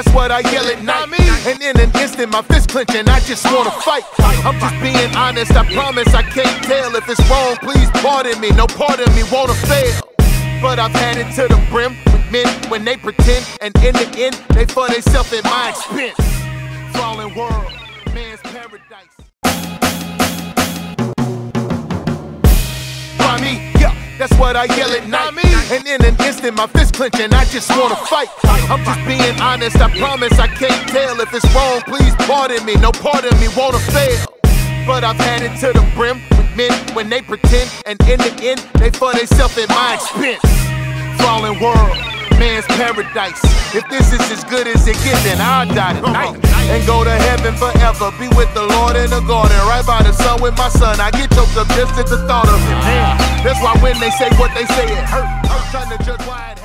that's what I yell at night. And in an instant, my fist clenching, I just wanna fight. I'm just being honest, I promise I can't tell. If it's wrong, please pardon me, no part of me wanna fail. But I've had it to the brim with men when they pretend, and in the end, they for themselves at my expense. Fallen world, man's paradise. By me, yeah, that's what I yell at night. And in an instant, my fist clenching, I just wanna fight. I'm just being honest, I promise I can't tell. If it's wrong, please pardon me, no part of me wanna fail. But I've had it to the brim with men when they pretend, and in the end, they for themselves at my expense. Fallen world, man's paradise. If this is as good as it gets, then I'll die tonight and go to heaven forever. Be with the Lord in the garden, right by the sun with my son. I get choked up just at the thought of it. Man, that's why when they say what they say, it hurt. I'm trying to judge why it